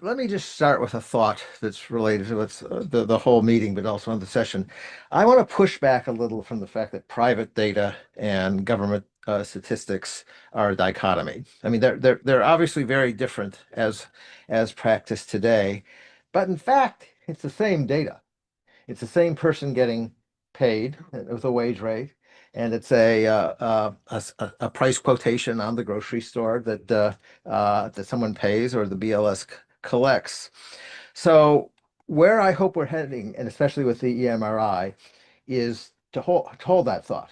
let me just start with a thought that's related to what's the whole meeting, but also on the session. I want to push back a little from the fact that private data and government statistics are a dichotomy. I mean, they're obviously very different as practiced today, but in fact, it's the same data. It's the same person getting paid with a wage rate, and it's a price quotation on the grocery store that someone pays or the BLS collects. So where I hope we're heading, and especially with the EMRI, is to hold that thought.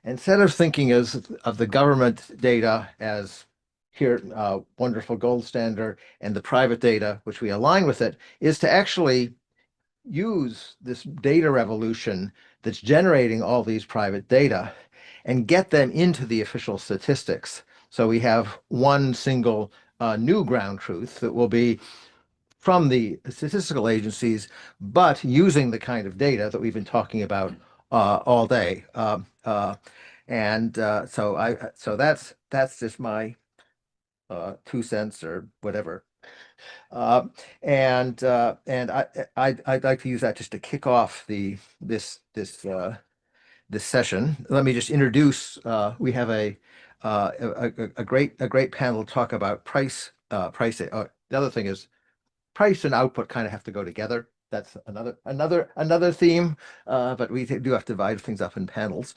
Instead of thinking as of the government data as here, wonderful gold standard, and the private data, which we align with it, is to actually use this data revolution that's generating all these private data and get them into the official statistics. So we have one single new ground truth that will be from the statistical agencies, but using the kind of data that we've been talking about all day. So that's just my 2 cents or whatever. Uh, I'd like to use that just to kick off this session. Let me just introduce. We have a great panel to talk about pricing. The other thing is price and output kind of have to go together. That's another theme, but we do have to divide things up in panels.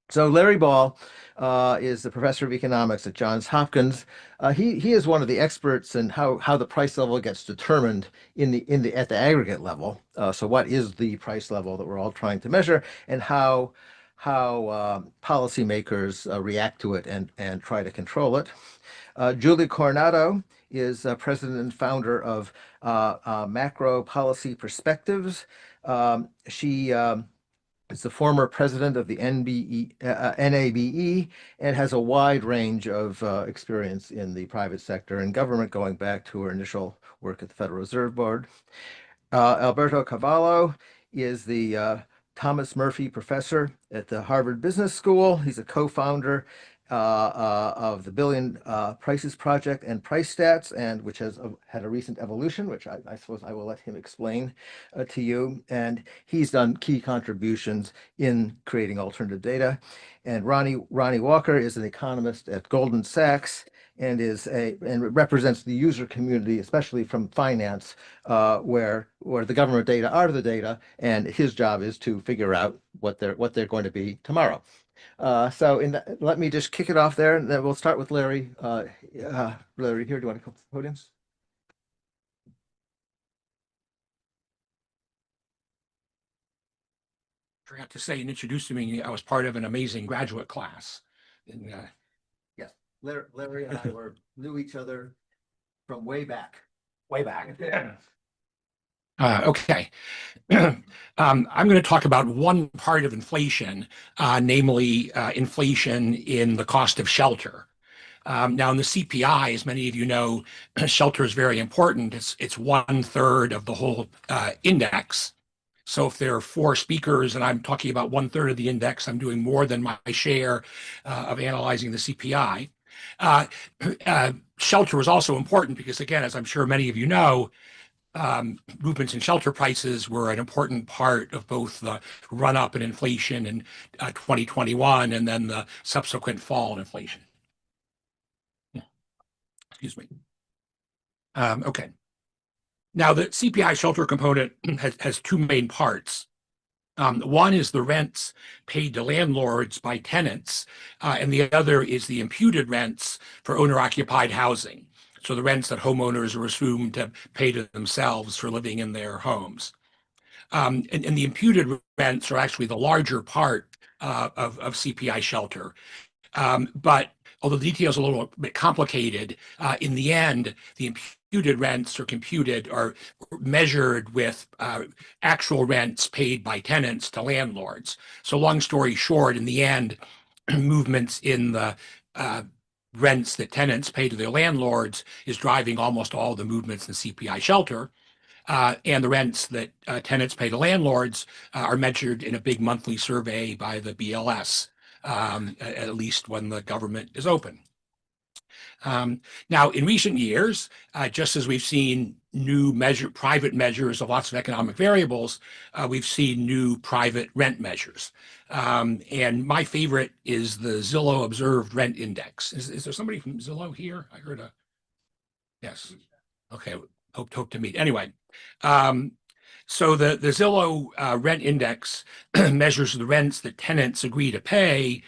So Larry Ball is the professor of economics at Johns Hopkins. He is one of the experts in how the price level gets determined at the aggregate level. So what is the price level that we're all trying to measure, and how policymakers react to it and try to control it. Julie Coronado is president and founder of MacroPolicy Perspectives. She is the former president of the NABE and has a wide range of experience in the private sector and government, going back to her initial work at the Federal Reserve Board. Alberto Cavallo is the Thomas Murphy Professor at the Harvard Business School. He's a co-founder of the Billion Prices Project and Price Stats, and which has had a recent evolution, which I suppose I will let him explain to you. And he's done key contributions in creating alternative data. And Ronnie Walker is an economist at Goldman Sachs and represents the user community, especially from finance, where the government data are the data, and his job is to figure out what they're going to be tomorrow. Let me just kick it off there, and then we'll start with Larry. Larry, here, do you want to come to the podium? Forgot to say in introducing me, I was part of an amazing graduate class. And, Yes, Larry and I knew each other from way back. way back. Okay. I'm going to talk about one part of inflation, namely inflation in the cost of shelter. Now, in the CPI, as many of you know, shelter is very important. It's 1/3 of the whole index. So if there are 4 speakers and I'm talking about 1/3 of the index, I'm doing more than my share of analyzing the CPI. Shelter is also important because, again, as I'm sure many of you know, movements in shelter prices were an important part of both the run-up in inflation in 2021 and then the subsequent fall in inflation. Excuse me. Okay. Now, the CPI shelter component has 2 main parts. One is the rents paid to landlords by tenants, and the other is the imputed rents for owner-occupied housing. So the rents that homeowners are assumed to pay to themselves for living in their homes. And the imputed rents are actually the larger part of CPI shelter. But although the details are a little bit complicated, in the end, the imputed rents are measured with actual rents paid by tenants to landlords. So long story short, in the end, movements in the rents that tenants pay to their landlords is driving almost all the movements in CPI shelter. And the rents that tenants pay to landlords are measured in a big monthly survey by the BLS, at least when the government is open. Now, in recent years, just as we've seen new private measures of lots of economic variables, we've seen new private rent measures. And my favorite is the Zillow Observed Rent Index. Is there somebody from Zillow here? I heard a yes. Okay, hope to meet. Anyway, so the Zillow Rent Index measures the rents that tenants agree to pay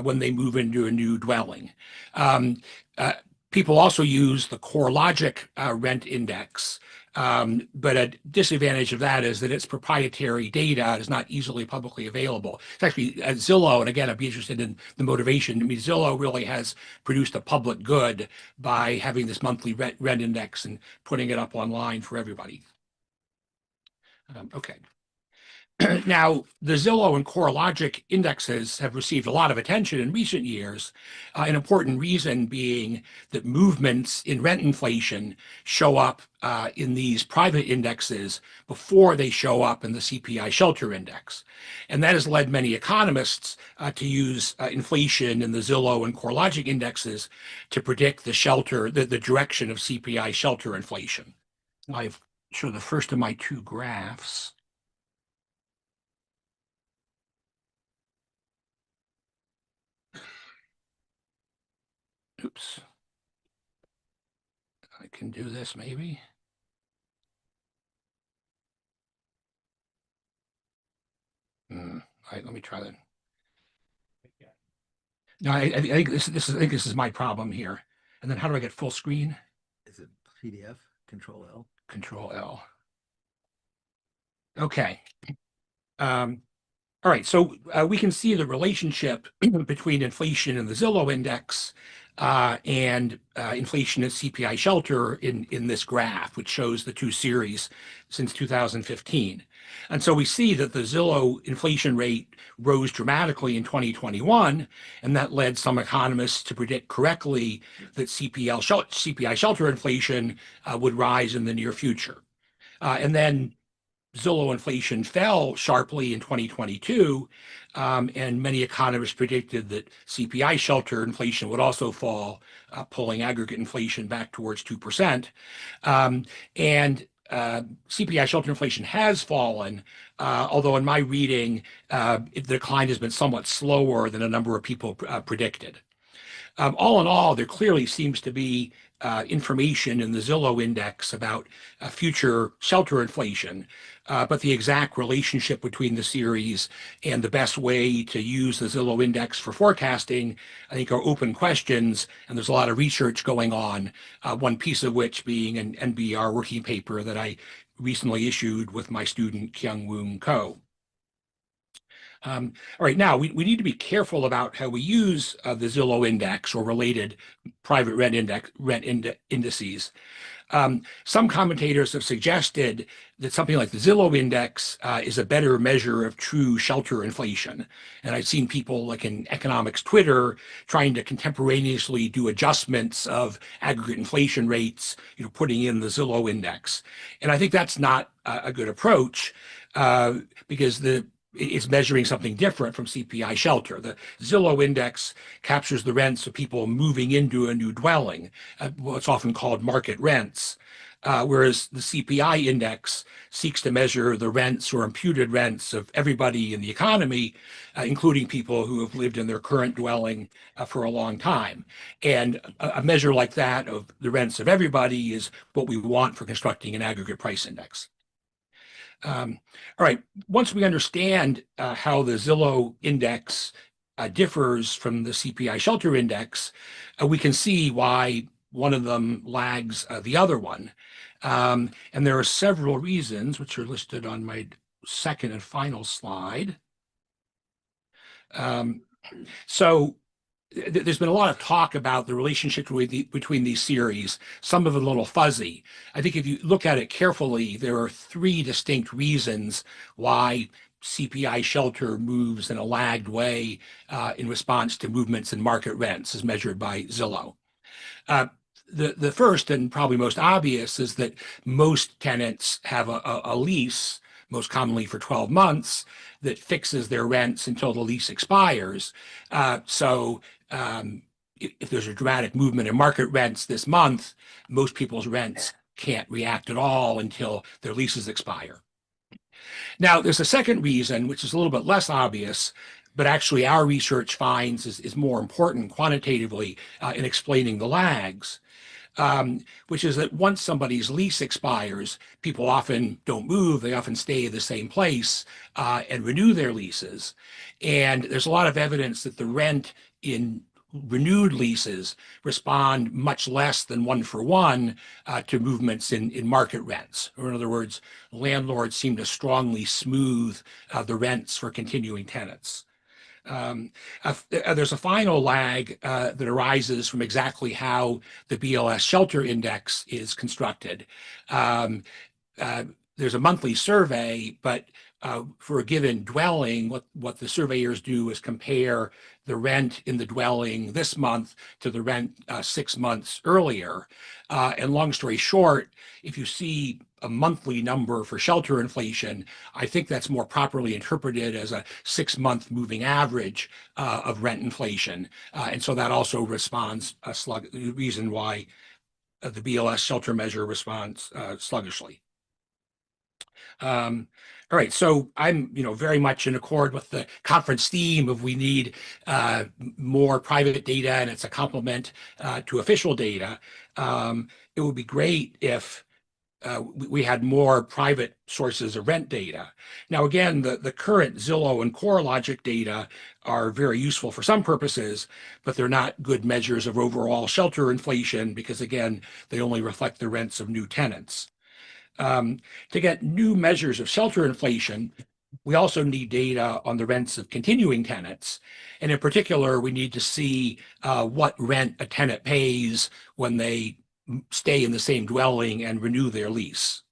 when they move into a new dwelling. Um, uh, People also use the CoreLogic Rent Index, but a disadvantage of that is that it's proprietary data. It is not easily publicly available. It's actually Zillow, and again, I'd be interested in the motivation. I mean, Zillow really has produced a public good by having this monthly rent index and putting it up online for everybody. Okay. Now, the Zillow and CoreLogic indexes have received a lot of attention in recent years, an important reason being that movements in rent inflation show up in these private indexes before they show up in the CPI shelter index. And that has led many economists to use inflation in the Zillow and CoreLogic indexes to predict the direction of CPI shelter inflation. I've shown the first of my two graphs. Oops. I can do this maybe. All right, let me try that. No, I think this is my problem here. And then how do I get full screen? Is it PDF? Control L. Control L. Okay. All right, so we can see the relationship between inflation and the Zillow index and inflation at CPI shelter in this graph, which shows the two series since 2015. And so we see that the Zillow inflation rate rose dramatically in 2021, and that led some economists to predict correctly that CPI shelter inflation would rise in the near future. And then Zillow inflation fell sharply in 2022, and many economists predicted that CPI shelter inflation would also fall, pulling aggregate inflation back towards 2%. And CPI shelter inflation has fallen, although in my reading, the decline has been somewhat slower than a number of people predicted. All in all, there clearly seems to be information in the Zillow index about future shelter inflation, but the exact relationship between the series and the best way to use the Zillow index for forecasting, I think, are open questions, and there's a lot of research going on, one piece of which being an NBER working paper that I recently issued with my student Kyung Woon Ko. All right, now we need to be careful about how we use the Zillow index or related private rent indices. Some commentators have suggested that something like the Zillow index is a better measure of true shelter inflation. And I've seen people like in economics Twitter trying to contemporaneously do adjustments of aggregate inflation rates, putting in the Zillow index. And I think that's not a good approach because it's measuring something different from CPI shelter. The Zillow index captures the rents of people moving into a new dwelling, what's often called market rents, whereas the CPI index seeks to measure the rents or imputed rents of everybody in the economy, including people who have lived in their current dwelling for a long time. And a measure like that of the rents of everybody is what we want for constructing an aggregate price index. All right, once we understand how the Zillow index differs from the CPI shelter index, we can see why one of them lags the other one. And there are several reasons, which are listed on my second and final slide. So there's been a lot of talk about the relationship between these series, some of it a little fuzzy. I think if you look at it carefully, there are three distinct reasons why CPI shelter moves in a lagged way in response to movements in market rents as measured by Zillow. The first and probably most obvious is that most tenants have a lease, most commonly for 12 months, that fixes their rents until the lease expires. So if there's a dramatic movement in market rents this month, most people's rents can't react at all until their leases expire. Now, there's a second reason, which is a little bit less obvious, but actually our research finds is more important quantitatively in explaining the lags, which is that once somebody's lease expires, people often don't move. They often stay in the same place and renew their leases. And there's a lot of evidence that the rent in renewed leases respond much less than one for one to movements in market rents. Or in other words, landlords seem to strongly smooth the rents for continuing tenants. There's a final lag that arises from exactly how the BLS shelter index is constructed. There's a monthly survey, but for a given dwelling, what the surveyors do is compare the rent in the dwelling this month to the rent 6 months earlier. And long story short, if you see a monthly number for shelter inflation, I think that's more properly interpreted as a 6-month moving average of rent inflation. And so that also responds the reason why the BLS shelter measure responds sluggishly. All right, so I'm, very much in accord with the conference theme of we need more private data, and it's a complement to official data. It would be great if we had more private sources of rent data. Now, again, the current Zillow and CoreLogic data are very useful for some purposes, but they're not good measures of overall shelter inflation because, again, they only reflect the rents of new tenants. To get new measures of shelter inflation, we also need data on the rents of continuing tenants. And in particular, we need to see what rent a tenant pays when they stay in the same dwelling and renew their lease.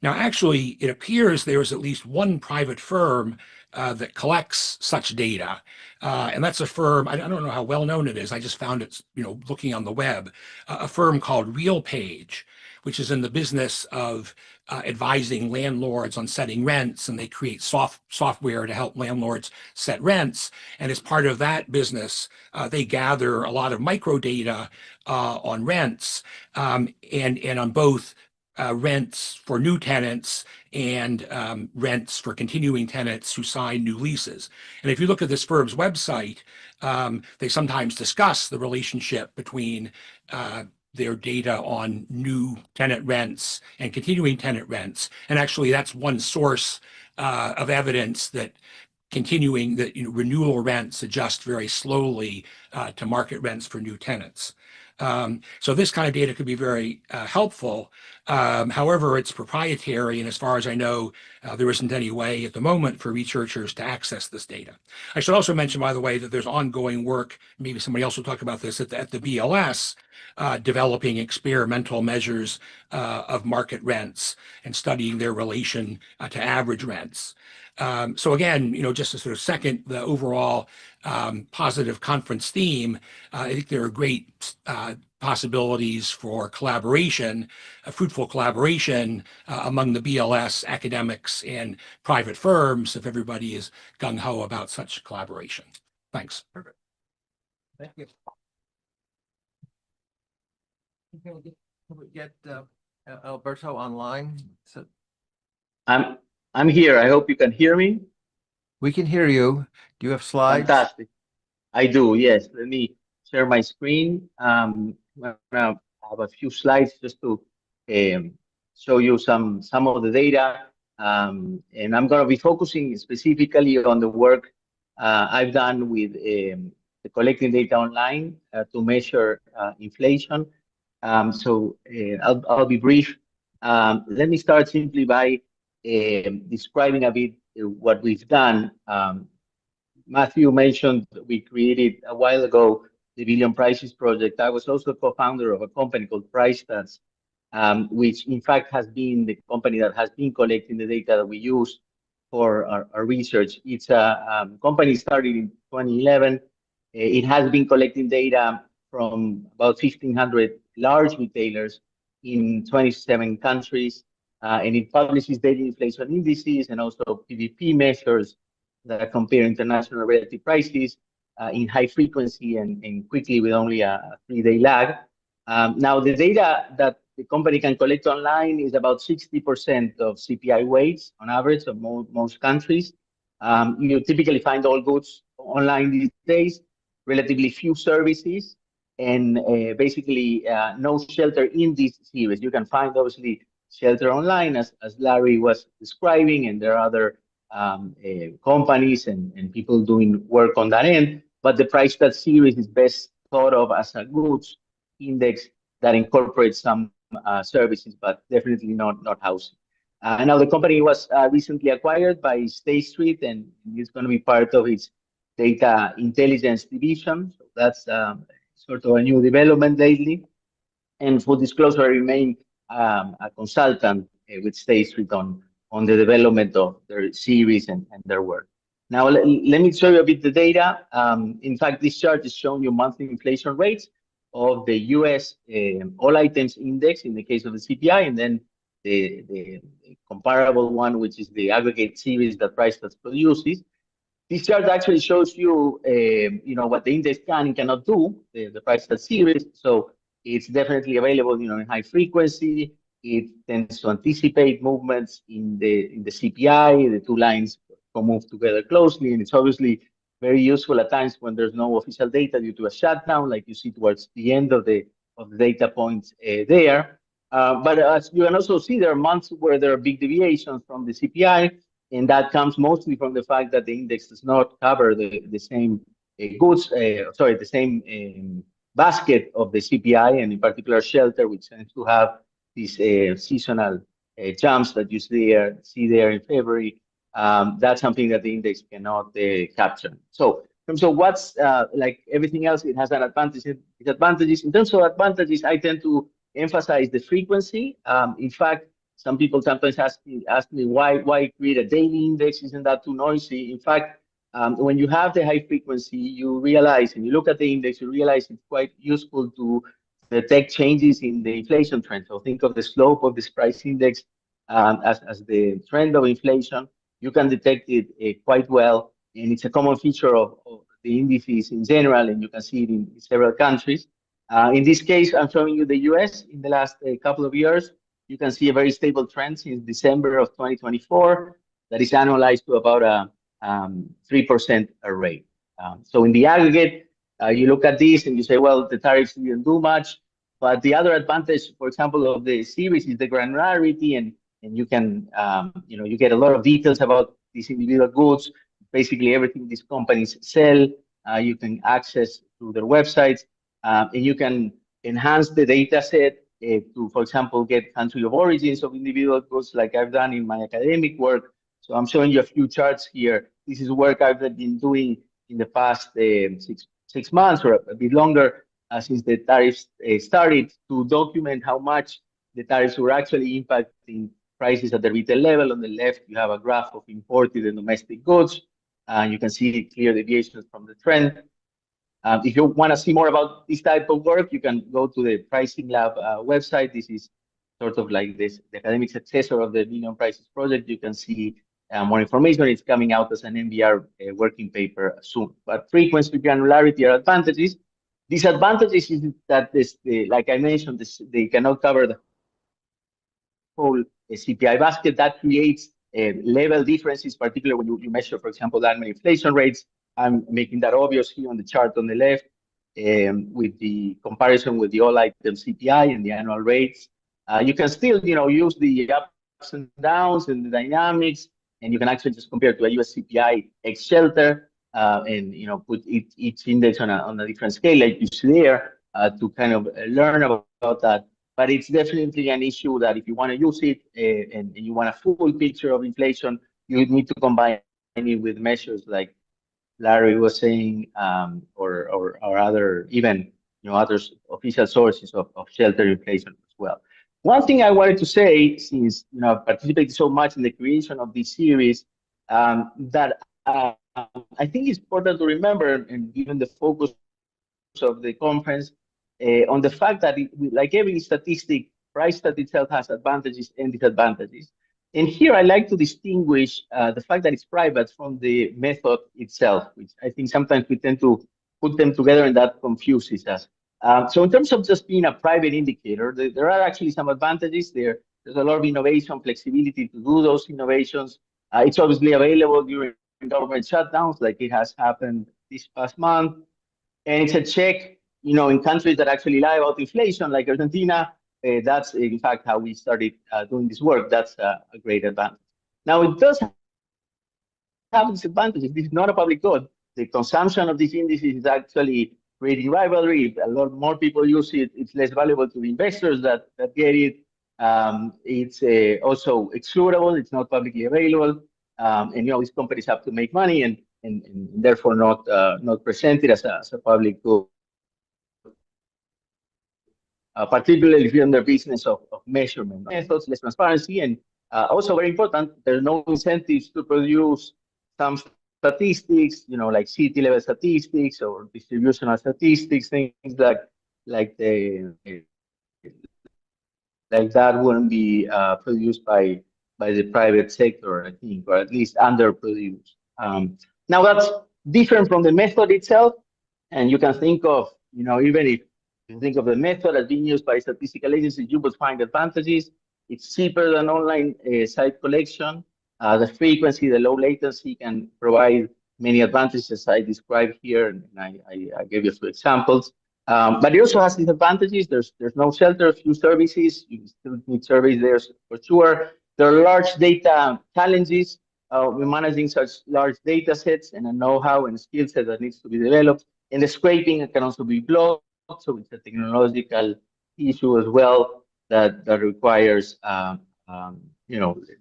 Now, actually, it appears there is at least one private firm that collects such data. And that's a firm, I don't know how well known it is. I just found it, looking on the web, a firm called RealPage, which is in the business of advising landlords on setting rents, and they create software to help landlords set rents. And as part of that business, they gather a lot of micro data on rents and on both rents for new tenants and rents for continuing tenants who sign new leases. And if you look at this firm's website, they sometimes discuss the relationship between their data on new tenant rents and continuing tenant rents. And actually, that's one source of evidence that renewal rents adjust very slowly to market rents for new tenants. So this kind of data could be very helpful. However, it's proprietary, and as far as I know, there isn't any way at the moment for researchers to access this data. I should also mention, by the way, that there's ongoing work, maybe somebody else will talk about this, at the BLS, developing experimental measures of market rents and studying their relation to average rents. So again, just to sort of second the overall positive conference theme, I think there are great possibilities for collaboration, fruitful collaboration among the BLS academics and private firms if everybody is gung-ho about such collaboration. Thanks. Perfect. Thank you. Can we get Alberto online? So I'm here. I hope you can hear me. we can hear you. Do you have slides? Fantastic. I do, yes. Let me share my screen. I'm gonna have a few slides just to show you some of the data. And I'm gonna be focusing specifically on the work I've done with collecting data online to measure inflation. So I'll be brief. Let me start simply by describing a bit what we've done. Matthew mentioned we created a while ago the Billion Prices Project. I was also co-founder of a company called PriceStats, which in fact has been the company that has been collecting the data that we use for our research. It's a company started in 2011. It has been collecting data from about 1,500 large retailers in 27 countries. And it publishes daily inflation indices and also PVP measures that compare international relative prices. in high frequency and quickly with only a 3-day lag. Now, the data that the company can collect online is about 60% of CPI weights on average of most countries. You typically find all goods online these days, relatively few services, and basically no shelter in this series. You can find obviously shelter online as Larry was describing, and there are other companies and people doing work on that end. But the price stat series is best thought of as a goods index that incorporates some services, but definitely not housing. Now the company was recently acquired by State Street, and it's going to be part of its data intelligence division. So that's sort of a new development lately. And full disclosure, I remain a consultant with State Street on the development of their series and their work. Now, let me show you a bit the data. In fact, this chart is showing you monthly inflation rates of the US all items index in the case of the CPI, and then the comparable one, which is the aggregate series that PriceStats produces. This chart actually shows you, what the index can and cannot do, the PriceStats series. So it's definitely available, in high frequency. It tends to anticipate movements in the CPI. The two lines move together closely, and it's obviously very useful at times when there's no official data due to a shutdown, like you see towards the end of the data points there. But as you can also see, there are months where there are big deviations from the CPI, and that comes mostly from the fact that the index does not cover the same the same basket of the CPI, and in particular shelter, which tends to have these seasonal jumps that you see there in February. That's something that the index cannot capture. So in terms of what's like everything else, it has an advantage and disadvantages. In terms of advantages, I tend to emphasize the frequency. In fact, some people sometimes ask me why create a daily index? Isn't that too noisy? In fact, when you have the high frequency, you realize, and you look at the index, you realize it's quite useful to detect changes in the inflation trend. So think of the slope of this price index as the trend of inflation. You can detect it quite well, and it's a common feature of the indices in general, and you can see it in several countries. In this case, I'm showing you the US in the last couple of years. You can see a very stable trend since December of 2024 that is annualized to about a 3% rate. So in the aggregate, you look at this and you say, well, the tariffs didn't do much. But the other advantage, for example, of the series is the granularity, and you can, you get a lot of details about these individual goods. Basically, everything these companies sell, you can access through their websites, and you can enhance the data set to, for example, get country of origins of individual goods, like I've done in my academic work. So I'm showing you a few charts here. This is work I've been doing in the past 6 months or a bit longer since the tariffs started, to document how much the tariffs were actually impacting prices at the retail level. On the left, you have a graph of imported and domestic goods. You can see clear deviations from the trend. If you want to see more about this type of work, you can go to the Pricing Lab website. This is sort of like the academic successor of the Minimum Prices Project. You can see more information. It's coming out as an NBER working paper soon. But frequency, granularity are advantages. Disadvantages is that like I mentioned, they cannot cover the whole CPI basket. That creates level differences, particularly when you measure, for example, annual inflation rates. I'm making that obvious here on the chart on the left with the comparison with the all item CPI and the annual rates. You can still, use the ups and downs and the dynamics, and you can actually just compare to a US CPI ex shelter and, put each index on a different scale like you see there to kind of learn about that. But it's definitely an issue that if you want to use it and you want a full picture of inflation, you need to combine it with measures like Larry was saying, or other, even, other official sources of shelter inflation as well. One thing I wanted to say, since, I participated so much in the creation of this series, that I think it's important to remember, and given the focus of the conference, on the fact that, like every statistic, price stat itself has advantages and disadvantages. And here I like to distinguish the fact that it's private from the method itself, which I think sometimes we tend to put them together and that confuses us. So in terms of just being a private indicator, there are actually some advantages there. There's a lot of innovation, flexibility to do those innovations. It's obviously available during government shutdowns, like it has happened this past month. And it's a check, in countries that actually lie about inflation, like Argentina. That's in fact how we started doing this work. That's a great advantage. Now it does have disadvantages. This is not a public good. The consumption of these indices is actually creating rivalry. A lot more people use it. It's less valuable to the investors that get it. It's also excludable. It's not publicly available. And these companies have to make money and therefore not presented as a public good. Particularly if you're in the business of measurement methods, less transparency, and also very important, there's no incentives to produce some statistics, like city level statistics or distributional statistics, things like that wouldn't be produced by the private sector, I think, or at least underproduced. Now that's different from the method itself, and you can think of, even if you think of the method as being used by statistical agencies, you would find advantages. It's cheaper than online site collection. The frequency, the low latency can provide many advantages as I described here, and I gave you a few examples. But it also has disadvantages. There's no shelter, few services. You still need surveys there for sure. There are large data challenges. We're managing such large data sets and a know-how and skill set that needs to be developed. And the scraping can also be blocked. So it's a technological issue as well that requires the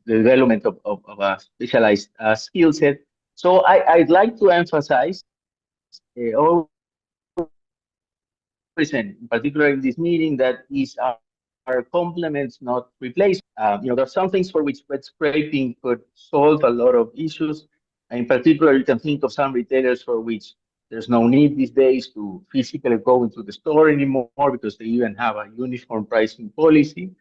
development of a specialized skill set. So I'd like to emphasize always, and in particular in this meeting, that these are complements, not replacements. There are some things for which web scraping could solve a lot of issues. And in particular, you can think of some retailers for which there's no need these days to physically go into the store anymore because they even have a uniform pricing policy.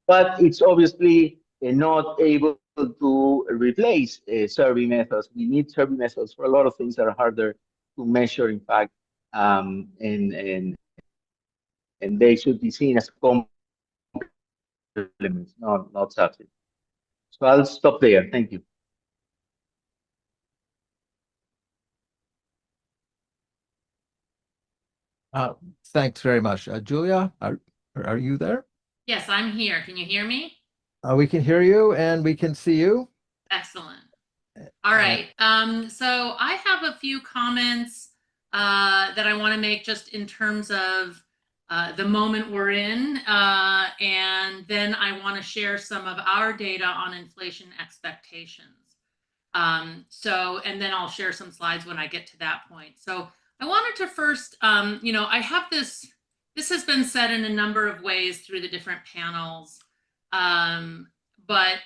But it's obviously not able to replace survey methods. We need survey methods for a lot of things that are harder to measure, in fact, and they should be seen as complements, not substitutes. So I'll stop there. Thank you. Thanks very much. Julia, are you there? Yes, I'm here. Can you hear me? We can hear you and we can see you. Excellent. All right. So I have a few comments that I want to make just in terms of the moment we're in. And then I want to share some of our data on inflation expectations. And then I'll share some slides when I get to that point. So I wanted to first, I have this has been said in a number of ways through the different panels. But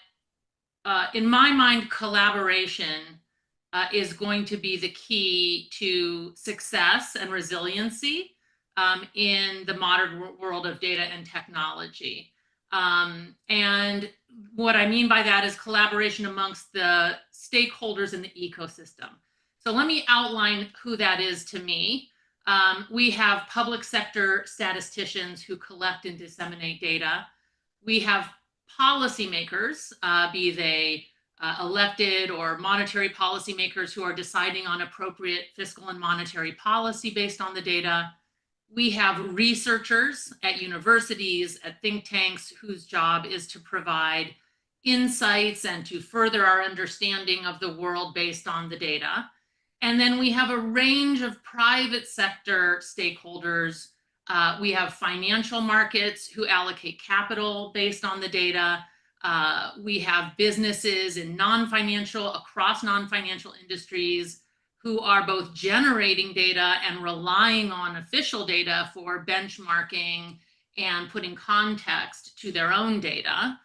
in my mind, collaboration is going to be the key to success and resiliency in the modern world of data and technology. And what I mean by that is collaboration amongst the stakeholders in the ecosystem. So let me outline who that is to me. We have public sector statisticians who collect and disseminate data. We have policymakers, be they elected or monetary policymakers who are deciding on appropriate fiscal and monetary policy based on the data. We have researchers at universities, at think tanks, whose job is to provide insights and to further our understanding of the world based on the data. And then we have a range of private sector stakeholders. We have financial markets who allocate capital based on the data. We have businesses in across non-financial industries who are both generating data and relying on official data for benchmarking and putting context to their own data.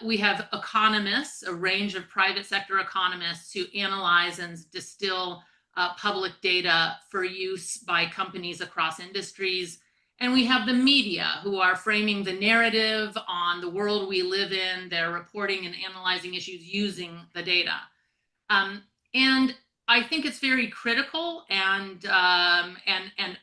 We have economists, a range of private sector economists who analyze and distill public data for use by companies across industries. And we have the media who are framing the narrative on the world we live in. They're reporting and analyzing issues using the data. And I think it's very critical and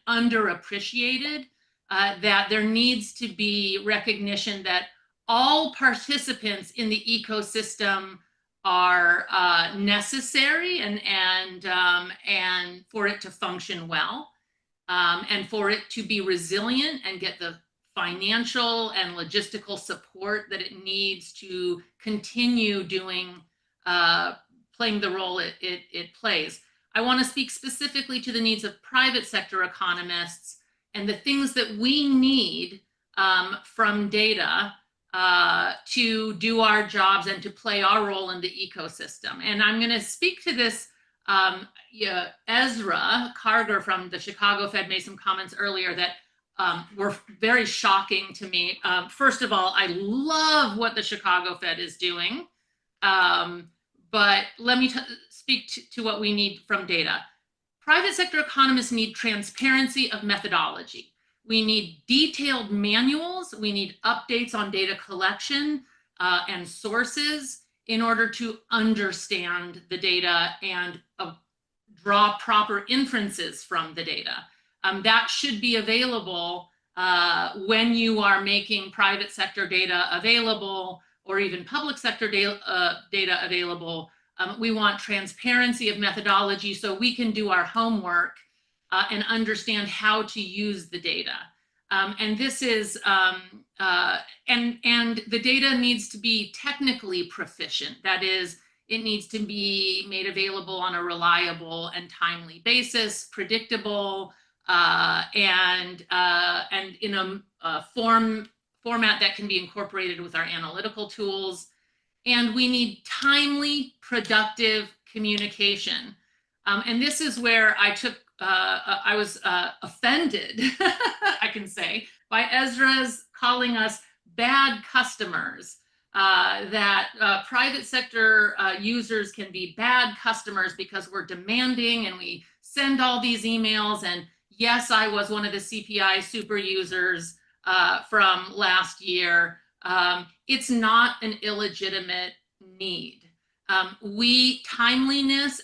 underappreciated that there needs to be recognition that all participants in the ecosystem are necessary and for it to function well, and for it to be resilient and get the financial and logistical support that it needs to continue doing, playing the role it plays. I want to speak specifically to the needs of private sector economists and the things that we need from data to do our jobs and to play our role in the ecosystem. And I'm going to speak to this. Ezra Karger from the Chicago Fed made some comments earlier that were very shocking to me. First of all, I love what the Chicago Fed is doing. But let me speak to what we need from data. Private sector economists need transparency of methodology. We need detailed manuals. We need updates on data collection and sources in order to understand the data and draw proper inferences from the data. That should be available when you are making private sector data available or even public sector data available. We want transparency of methodology so we can do our homework and understand how to use the data. And this is, and the data needs to be technically proficient. That is, it needs to be made available on a reliable and timely basis, predictable, and in a format that can be incorporated with our analytical tools. And we need timely, productive communication. And this is where I was offended, I can say, by Ezra's calling us bad customers, that private sector users can be bad customers because we're demanding and we send all these emails. And yes, I was one of the CPI super users from last year. It's not an illegitimate need. Timeliness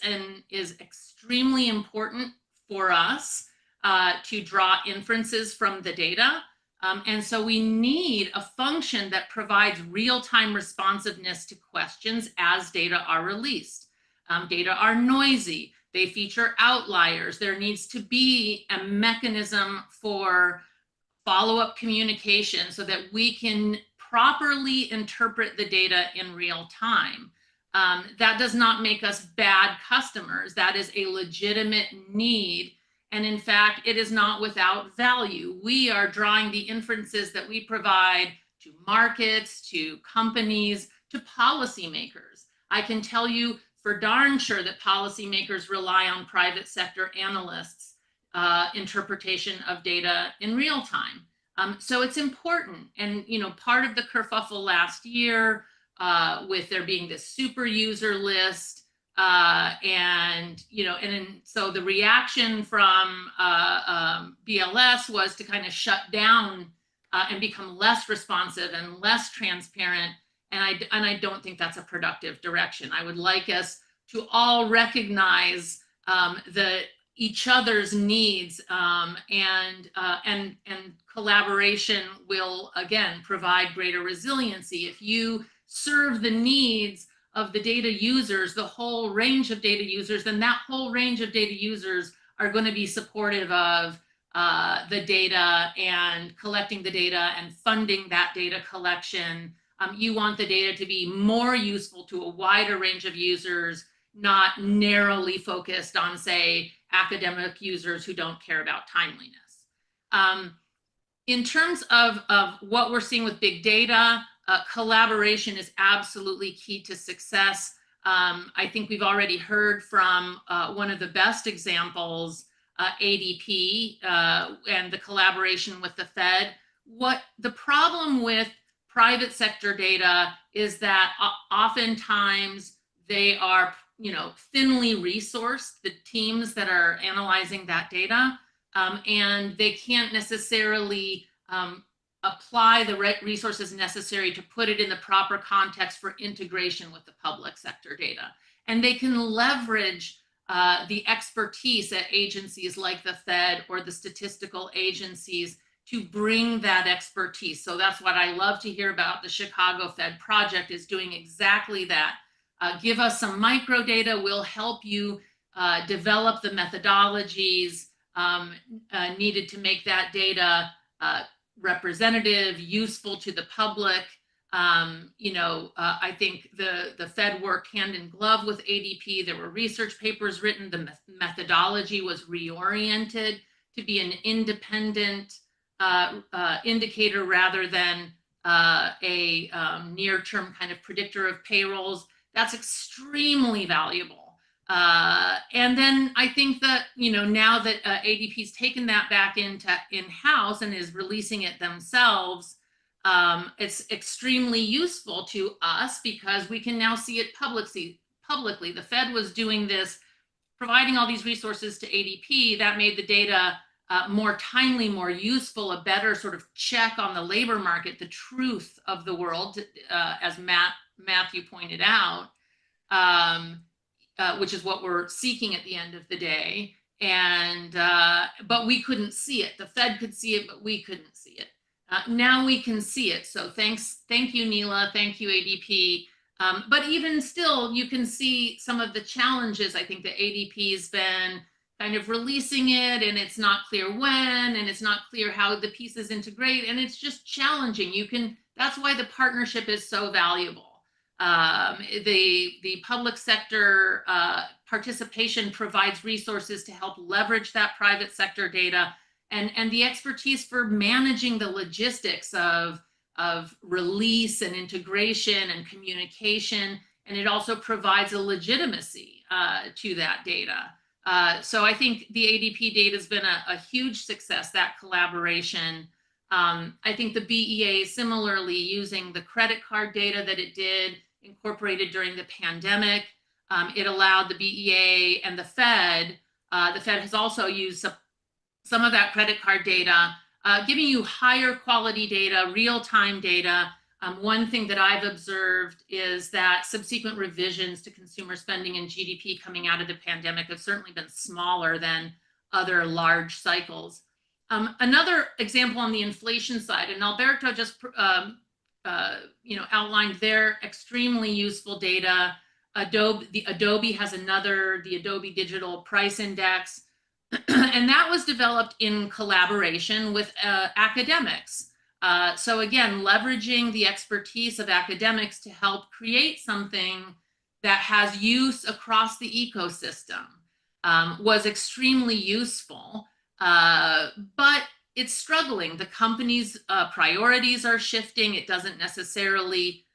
is extremely important for us to draw inferences from the data. And so we need a function that provides real-time responsiveness to questions as data are released. Data are noisy. They feature outliers. There needs to be a mechanism for follow-up communication so that we can properly interpret the data in real time. That does not make us bad customers. That is a legitimate need. And in fact, it is not without value. We are drawing the inferences that we provide to markets, to companies, to policymakers. I can tell you for darn sure that policymakers rely on private sector analysts' interpretation of data in real time. So it's important. And part of the kerfuffle last year with there being this super user list, so the reaction from BLS was to kind of shut down and become less responsive and less transparent. And I don't think that's a productive direction. I would like us to all recognize each other's needs, and collaboration will again provide greater resiliency. If you serve the needs of the data users, the whole range of data users, then that whole range of data users are going to be supportive of the data and collecting the data and funding that data collection. You want the data to be more useful to a wider range of users, not narrowly focused on, say, academic users who don't care about timeliness. In terms of what we're seeing with big data, collaboration is absolutely key to success. I think we've already heard from one of the best examples, ADP, and the collaboration with the Fed. What the problem with private sector data is that oftentimes they are, thinly resourced, the teams that are analyzing that data. and they can't necessarily apply the resources necessary to put it in the proper context for integration with the public sector data. And they can leverage the expertise at agencies like the Fed or the statistical agencies to bring that expertise. So that's what I love to hear about the Chicago Fed project, is doing exactly that. Give us some micro data, we'll help you develop the methodologies needed to make that data representative, useful to the public. I think the Fed worked hand in glove with ADP. There were research papers written. The methodology was reoriented to be an independent indicator rather than a near-term kind of predictor of payrolls. That's extremely valuable. And then I think that, now that ADP's taken that back in-house and is releasing it themselves, it's extremely useful to us because we can now see it publicly. The Fed was doing this, providing all these resources to ADP. That made the data more timely, more useful, a better sort of check on the labor market, the truth of the world, as Matthew pointed out, which is what we're seeking at the end of the day. And but we couldn't see it. The Fed could see it, but we couldn't see it. Now we can see it. So thank you, Neela. Thank you, ADP. But even still, you can see some of the challenges. I think the ADP has been kind of releasing it, and it's not clear when, and it's not clear how the pieces integrate, and it's just challenging. That's why the partnership is so valuable. The public sector participation provides resources to help leverage that private sector data, and the expertise for managing the logistics of release and integration and communication, and it also provides a legitimacy to that data. So I think the ADP data has been a huge success, that collaboration. I think the BEA similarly, using the credit card data that it did, incorporated during the pandemic, it allowed the BEA and the Fed has also used some of that credit card data, giving you higher quality data, real-time data. One thing that I've observed is that subsequent revisions to consumer spending and GDP coming out of the pandemic have certainly been smaller than other large cycles. Another example on the inflation side, and Alberto just outlined their extremely useful data. Adobe has another, the Adobe Digital Price Index, and that was developed in collaboration with academics. So again, leveraging the expertise of academics to help create something that has use across the ecosystem was extremely useful, but it's struggling. The company's priorities are shifting. It doesn't necessarily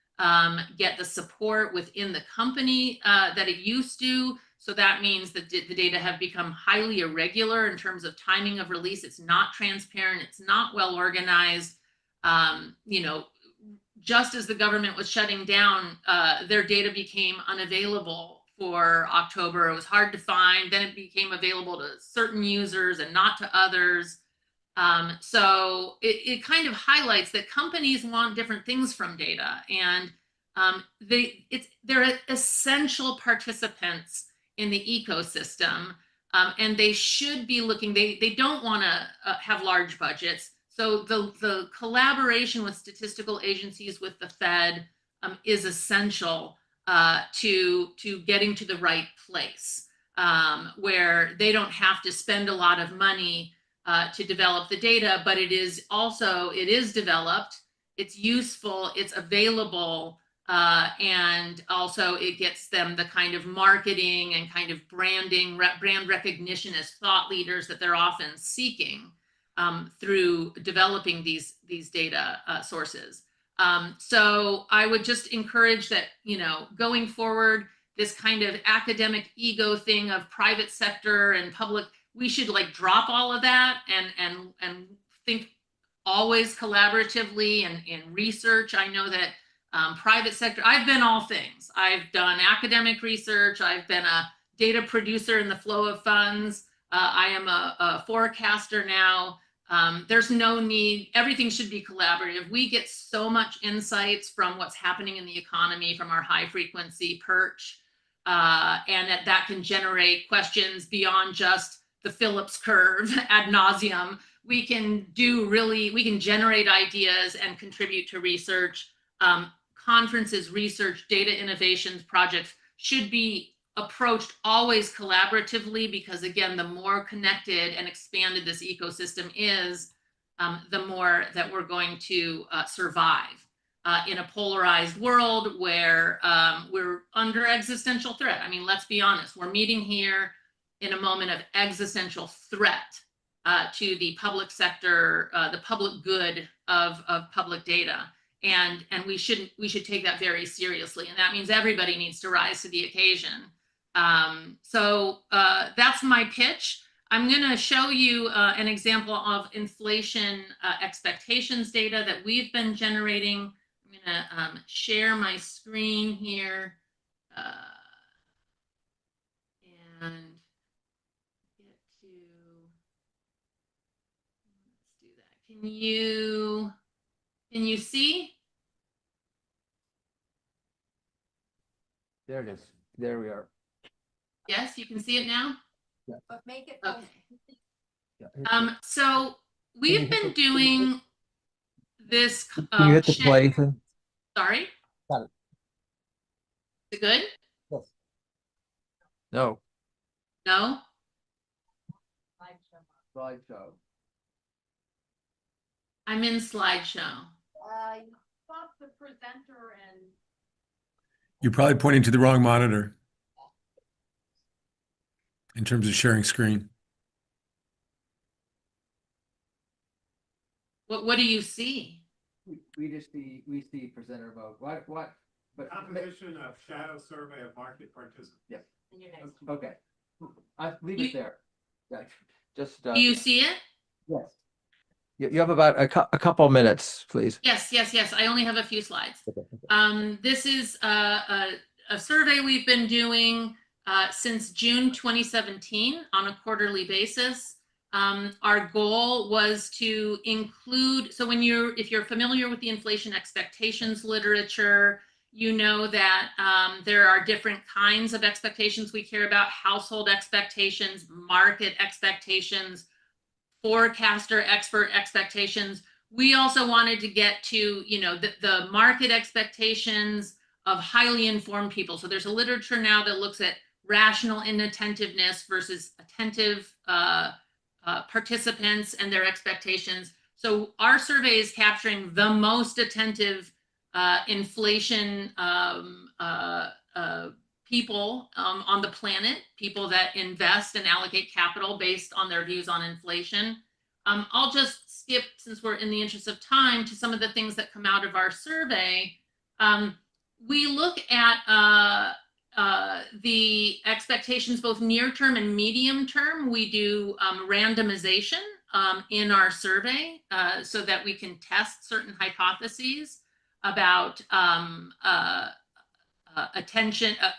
get the support within the company that it used to. So that means that the data have become highly irregular in terms of timing of release. It's not transparent. It's not well organized. Just as the government was shutting down, their data became unavailable for October. It was hard to find. Then it became available to certain users and not to others. So it kind of highlights that companies want different things from data, and they're essential participants in the ecosystem, and they should be looking. They don't want to have large budgets. So the collaboration with statistical agencies, with the Fed, is essential to getting to the right place, where they don't have to spend a lot of money to develop the data, but it is developed, it's useful, it's available, and also it gets them the kind of marketing and kind of brand recognition as thought leaders that they're often seeking through developing these data sources. So I would just encourage that, going forward, this kind of academic ego thing of private sector and public, we should drop all of that and think always collaboratively and in research. I know that private sector, I've been all things. I've done academic research. I've been a data producer in the flow of funds. I am a forecaster now. There's no need, everything should be collaborative. We get so much insights from what's happening in the economy from our high frequency perch, and that can generate questions beyond just the Phillips curve ad nauseum. We can generate ideas and contribute to research. Conferences, research, data innovations projects should be approached always collaboratively, because again, the more connected and expanded this ecosystem is, the more that we're going to survive in a polarized world where we're under existential threat. I mean, let's be honest, we're meeting here in a moment of existential threat to the public sector, the public good of public data. And we should take that very seriously. And that means everybody needs to rise to the occasion. So that's my pitch. I'm going to show you an example of inflation expectations data that we've been generating. I'm going to share my screen here and get to, let's do that. Can you see? There it is. There we are. Yes, you can see it now? Yeah. But make it. Okay. Yeah. So we've been doing this. Can you hit the play thing? Sorry? Got it. Is it good? Yes. No. No? Slideshow. I'm in slideshow. Stop the presenter and. You're probably pointing to the wrong monitor in terms of sharing screen. What do you see? We see presenter mode. What? But Composition of shadow survey of market participants. Yeah. Okay. Leave it there. Yeah. Just. Do you see it? Yes. You have about a couple minutes, please. Yes. I only have a few slides. Okay. This is a survey we've been doing since June 2017 on a quarterly basis. Our goal was to include, so if you're familiar with the inflation expectations literature, you know that there are different kinds of expectations we care about: household expectations, market expectations, forecaster expert expectations. We also wanted to get to, the market expectations of highly informed people. So there's a literature now that looks at rational inattentiveness versus attentive participants and their expectations. So our survey is capturing the most attentive inflation people on the planet, people that invest and allocate capital based on their views on inflation. I'll just skip, since we're in the interest of time, to some of the things that come out of our survey. We look at the expectations, both near term and medium term. We do randomization in our survey so that we can test certain hypotheses about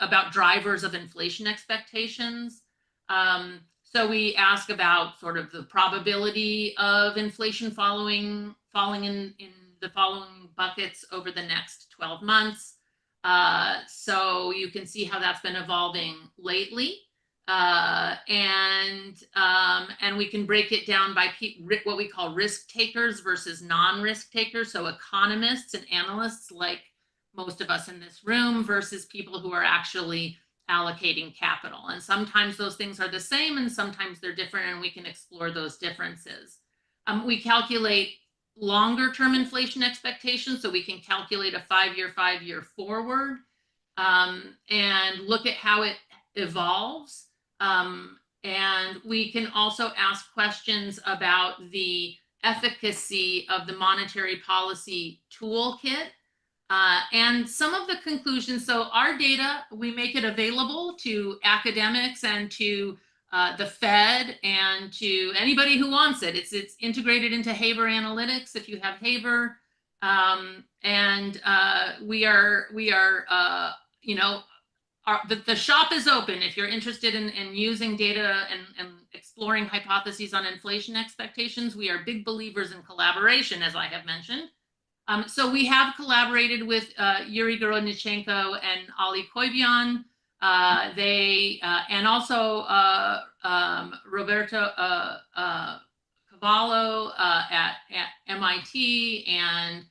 about drivers of inflation expectations. So we ask about sort of the probability of inflation falling in the following buckets over the next 12 months. So you can see how that's been evolving lately. And we can break it down by what we call risk takers versus non-risk takers. So economists and analysts, like most of us in this room, versus people who are actually allocating capital. And sometimes those things are the same and sometimes they're different, and we can explore those differences. We calculate longer term inflation expectations, so we can calculate a 5-year forward and look at how it evolves. And we can also ask questions about the efficacy of the monetary policy toolkit. And some of the conclusions. So our data, we make it available to academics and to the Fed and to anybody who wants it. It's integrated into Haber Analytics if you have Haber. the shop is open if you're interested in using data and exploring hypotheses on inflation expectations. We are big believers in collaboration, as I have mentioned. So we have collaborated with Yuri Gorodnichenko and Ali Koibian. And also Roberto Cavallo at MIT, and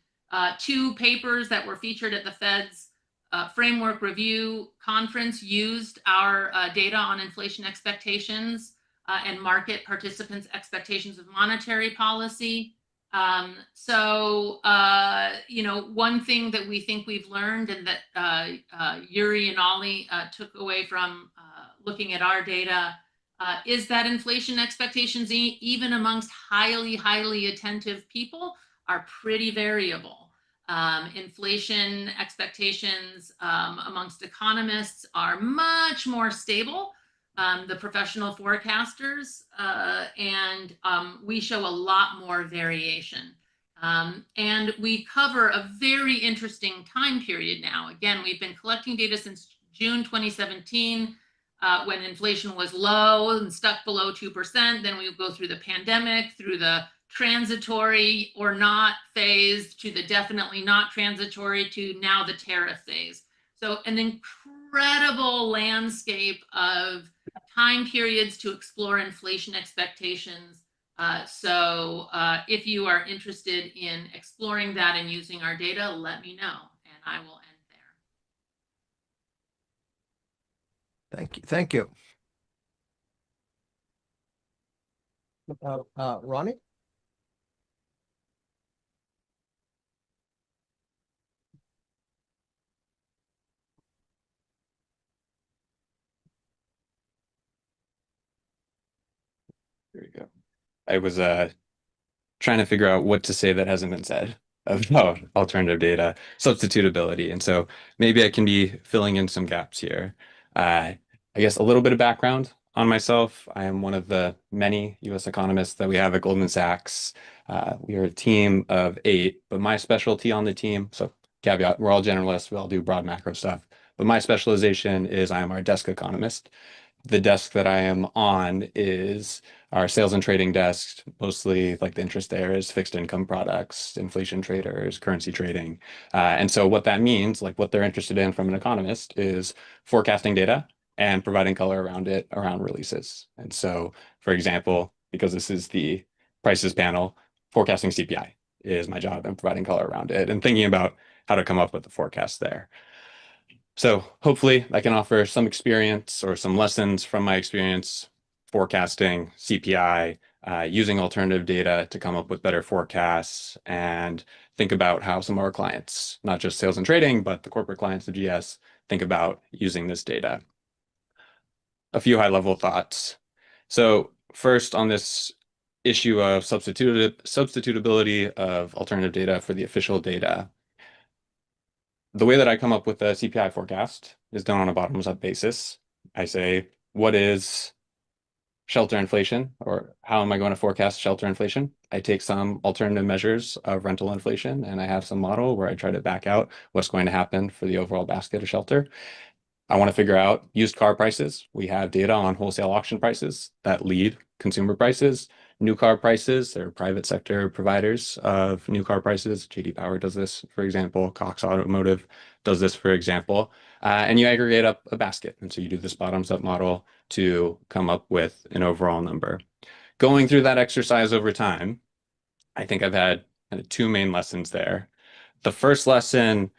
2 papers that were featured at the Fed's Framework Review Conference used our data on inflation expectations and market participants' expectations of monetary policy. One thing that we think we've learned, and that Yuri and Ollie took away from looking at our data, is that inflation expectations, even amongst highly attentive people, are pretty variable. Inflation expectations amongst economists are much more stable, the professional forecasters, and we show a lot more variation. And we cover a very interesting time period now. Again, we've been collecting data since June 2017, when inflation was low and stuck below 2%. Then we go through the pandemic, through the transitory or not phase, to the definitely not transitory, to now the tariff phase. So an incredible landscape of time periods to explore inflation expectations. If you are interested in exploring that and using our data, let me know, and I will end there. Thank you. Thank you. Ronnie? There you go. I was trying to figure out what to say that hasn't been said about alternative data substitutability. And so maybe I can be filling in some gaps here. I guess a little bit of background on myself. I am one of the many US economists that we have at Goldman Sachs. We are a team of 8, but my specialty on the team, so caveat, we're all generalists, we all do broad macro stuff, but my specialization is I am our desk economist. The desk that I am on is our sales and trading desk, mostly like the interest there is fixed income products, inflation traders, currency trading. And so what that means, like what they're interested in from an economist, is forecasting data and providing color around it, around releases. And so, for example, because this is the prices panel, forecasting CPI is my job, and providing color around it and thinking about how to come up with the forecast there. So hopefully I can offer some experience or some lessons from my experience forecasting CPI, using alternative data to come up with better forecasts, and think about how some of our clients, not just sales and trading, but the corporate clients of GS, think about using this data. A few high-level thoughts. So first, on this issue of substitutability of alternative data for the official data, the way that I come up with a CPI forecast is done on a bottoms-up basis. I say, what is shelter inflation, or how am I going to forecast shelter inflation? I take some alternative measures of rental inflation, and I have some model where I try to back out what's going to happen for the overall basket of shelter. I want to figure out used car prices. We have data on wholesale auction prices that lead consumer prices. New car prices, there are private sector providers of new car prices. JD Power does this, for example. Cox Automotive does this, for example. And you aggregate up a basket. And so you do this bottoms-up model to come up with an overall number. Going through that exercise over time, I think I've had kind of 2 main lessons there. The first lesson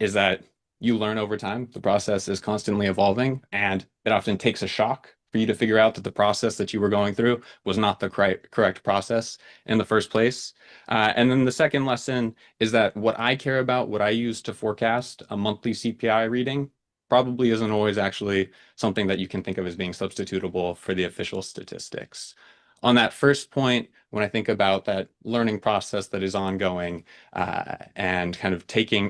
is that you learn over time. The process is constantly evolving, and it often takes a shock for you to figure out that the process that you were going through was not the correct process in the first place. And then the second lesson is that what I care about, what I use to forecast a monthly CPI reading, probably isn't always actually something that you can think of as being substitutable for the official statistics. On that first point, when I think about that learning process that is ongoing, and kind of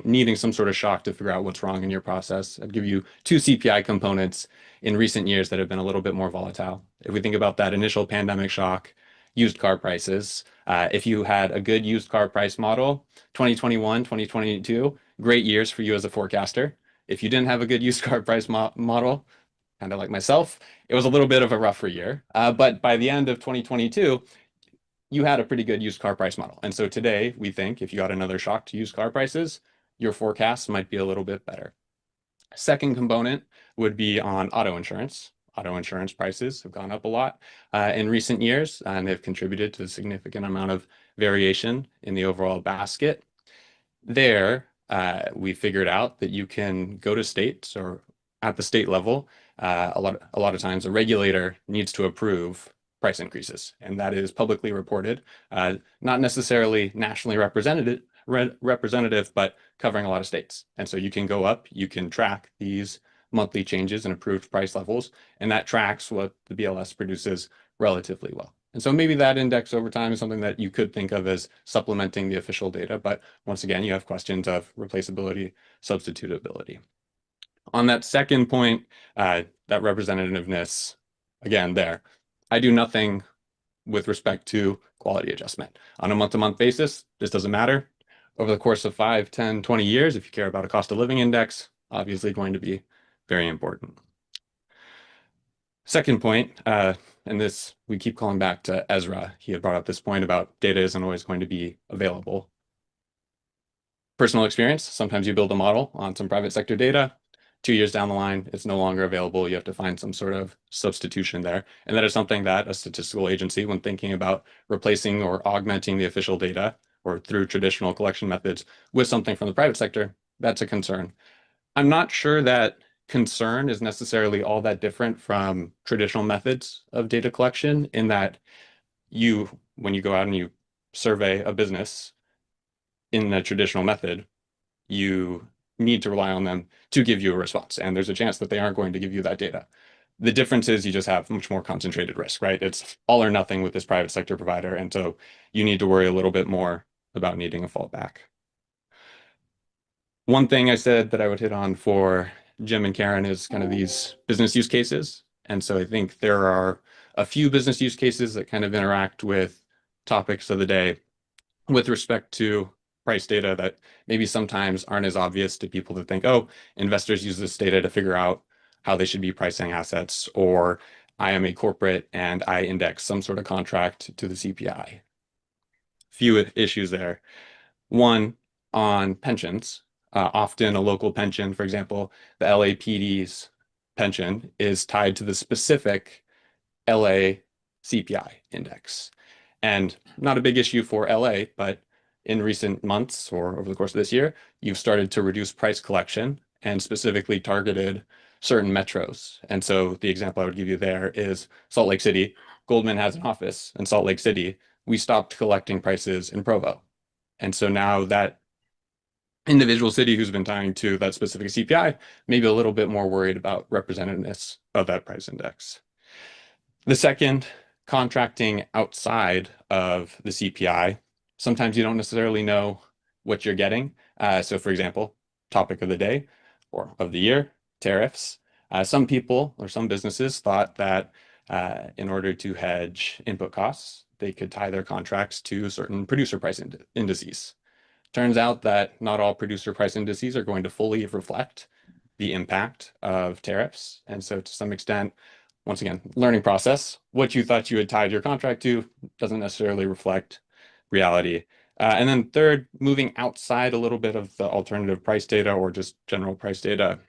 needing some sort of shock to figure out what's wrong in your process, I'd give you 2 CPI components in recent years that have been a little bit more volatile. If we think about that initial pandemic shock, used car prices, if you had a good used car price model, 2021, 2022, great years for you as a forecaster. if you didn't have a good used car price model, kind of like myself, it was a little bit of a rougher year. But by the end of 2022, you had a pretty good used car price model. And so today, we think if you got another shock to used car prices, your forecasts might be a little bit better. Second component would be on auto insurance. Auto insurance prices have gone up a lot in recent years, and they've contributed to a significant amount of variation in the overall basket. There, we figured out that you can go to states, or at the state level, a lot of times a regulator needs to approve price increases, and that is publicly reported, not necessarily nationally representative, but covering a lot of states. And so you can go up, you can track these monthly changes in approved price levels, and that tracks what the BLS produces relatively well. And so maybe that index over time is something that you could think of as supplementing the official data. But once again, you have questions of replaceability, substitutability. On that second point, that representativeness, again, there, I do nothing with respect to quality adjustment. On a month-to-month basis, this doesn't matter. Over the course of 5, 10, 20 years, if you care about a cost of living index, obviously going to be very important. Second point, and this we keep calling back to Ezra. He had brought up this point about data isn't always going to be available. Personal experience, sometimes you build a model on some private sector data. 2 years down the line, it's no longer available. You have to find some sort of substitution there. And that is something that a statistical agency, when thinking about replacing or augmenting the official data or through traditional collection methods with something from the private sector, that's a concern. I'm not sure that concern is necessarily all that different from traditional methods of data collection, in that when you go out and you survey a business in a traditional method, you need to rely on them to give you a response. And there's a chance that they aren't going to give you that data. The difference is you just have much more concentrated risk, right? It's all or nothing with this private sector provider. And so you need to worry a little bit more about needing a fallback. One thing I said that I would hit on for Jim and Karen is kind of these business use cases. And so I think there are a few business use cases that kind of interact with topics of the day with respect to price data that maybe sometimes aren't as obvious to people that think, oh, investors use this data to figure out how they should be pricing assets, or I am a corporate and I index some sort of contract to the CPI. Few issues there. One, on pensions. Often a local pension, for example, the LAPD's pension is tied to the specific LA CPI index. And not a big issue for LA, but in recent months or over the course of this year, you've started to reduce price collection and specifically targeted certain metros. And so the example I would give you there is Salt Lake City. Goldman has an office in Salt Lake City. We stopped collecting prices in Provo. And so now that individual city who's been tying to that specific CPI may be a little bit more worried about representativeness of that price index. The second, contracting outside of the CPI. Sometimes you don't necessarily know what you're getting. So for example, topic of the day or of the year, tariffs. Some people or some businesses thought that in order to hedge input costs, they could tie their contracts to certain producer price indices. Turns out that not all producer price indices are going to fully reflect the impact of tariffs. And so to some extent, once again, learning process, what you thought you had tied your contract to doesn't necessarily reflect reality. And then third, moving outside a little bit of the alternative price data or just general price data